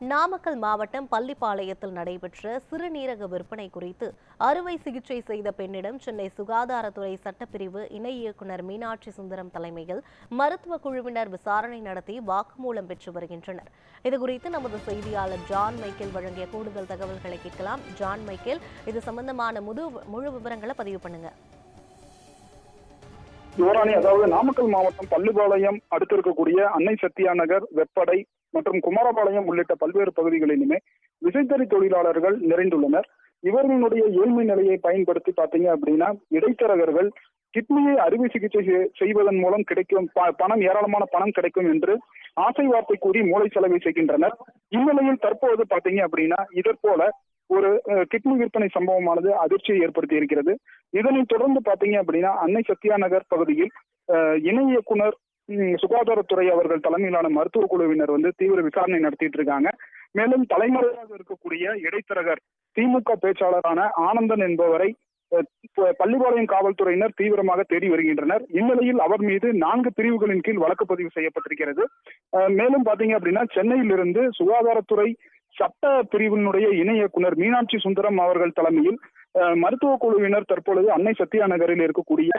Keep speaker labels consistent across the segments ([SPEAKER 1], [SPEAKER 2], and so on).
[SPEAKER 1] நாமக்கல் மாவட்டம் பள்ளிப்பாளையத்தில் நடைபெற்ற சிறுநீரக விற்பனை குறித்து அறுவை சிகிச்சை செய்த பெண்ணிடம் சென்னை சுகாதாரத்துறை சட்டப்பிரிவு இணை இயக்குநர் மீனாட்சி சுந்தரம் தலைமையில் மருத்துவ குழுவினர் விசாரணை நடத்தி வாக்குமூலம் பெற்று வருகின்றனர். இதுகுறித்து நமது செய்தியாளர் ஜான் மைக்கேல் வழங்கிய கூடுதல் தகவல்களை கேட்கலாம். ஜான் மைக்கேல், இது சம்பந்தமான முழு விவரங்களை பதிவு பண்ணுங்க.
[SPEAKER 2] யுவராணி, அதாவது நாமக்கல் மாவட்டம் பள்ளிப்பாளையம் அடுத்து இருக்கக்கூடிய அன்னை சத்யா நகர், வெப்படை மற்றும் குமாரபாளையம் உள்ளிட்ட பல்வேறு பகுதிகளிலுமே விசைத்தறி தொழிலாளர்கள் நிறைந்துள்ளனர். இவர்களுடைய ஏழ்மை நிலையை பயன்படுத்தி பாத்தீங்க அப்படின்னா இடைத்தரகர்கள் கிட்னியை அறுவை சிகிச்சை செய்வதன் மூலம் கிடைக்கும் பணம், ஏராளமான பணம் கிடைக்கும் என்று ஆசை வார்த்தை கூறி மூளை செலவை செய்கின்றனர். இந்நிலையில் தற்போது பாத்தீங்க அப்படின்னா இதற்போல ஒரு கிட்னி விற்பனை சம்பவமானது அதிர்ச்சியை ஏற்படுத்தி இருக்கிறது. இதனைத் தொடர்ந்து பாத்தீங்க அப்படின்னா அன்னை சத்யா நகர் பகுதியில் இணை இயக்குனர் சுகாதாரத்துறை அவர்கள் தலைமையிலான மருத்துவ குழுவினர் தீவிர விசாரணை நடத்திட்டு இருக்காங்க. மேலும் தலைமறைவாக இருக்கக்கூடிய இடைத்தரகர் திமுக பேச்சாளரான ஆனந்தன் என்பவரை பள்ளிப்பாளையம் காவல்துறையினர் தீவிரமாக தேடி வருகின்றனர். இந்நிலையில் அவர் மீது 4 பிரிவுகளின் கீழ் வழக்கு பதிவு செய்யப்பட்டிருக்கிறது. மேலும் பாத்தீங்க அப்படின்னா சென்னையிலிருந்து சுகாதாரத்துறை சட்ட பிரிவினுடைய இணை இயக்குனர் மீனாட்சி சுந்தரம் அவர்கள் தலைமையில் மருத்துவ குழுவினர் தற்பொழுது அன்னை சத்யா நகரில் இருக்கக்கூடிய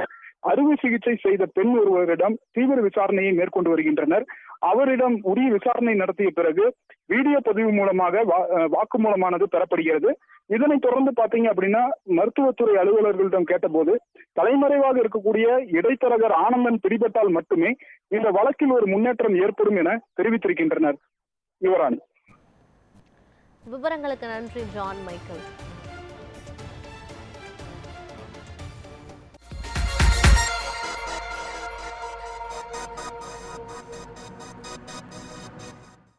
[SPEAKER 2] அறுவை சிகிச்சை செய்த பெண் ஒருவரிடம் தீவிர விசாரணையை மேற்கொண்டு வருகின்றனர். அவரிடம் உரிய விசாரணை நடத்திய பிறகு வீடியோ பதிவு மூலமாக வாக்குமூலமானது பெறப்படுகிறது. இதனைத் தொடர்ந்து பாத்தீங்க அப்படின்னா மருத்துவத்துறை அலுவலர்களிடம் கேட்டபோது தலைமறைவாக இருக்கக்கூடிய இடைத்தரகர் ஆனந்தன் பிடிபட்டால் மட்டுமே இந்த வழக்கில் ஒரு முன்னேற்றம் ஏற்படும் என தெரிவித்திருக்கின்றனர். யுவராணி,
[SPEAKER 1] விவரங்களுக்கு நன்றி ஜான் மைக்கேல்.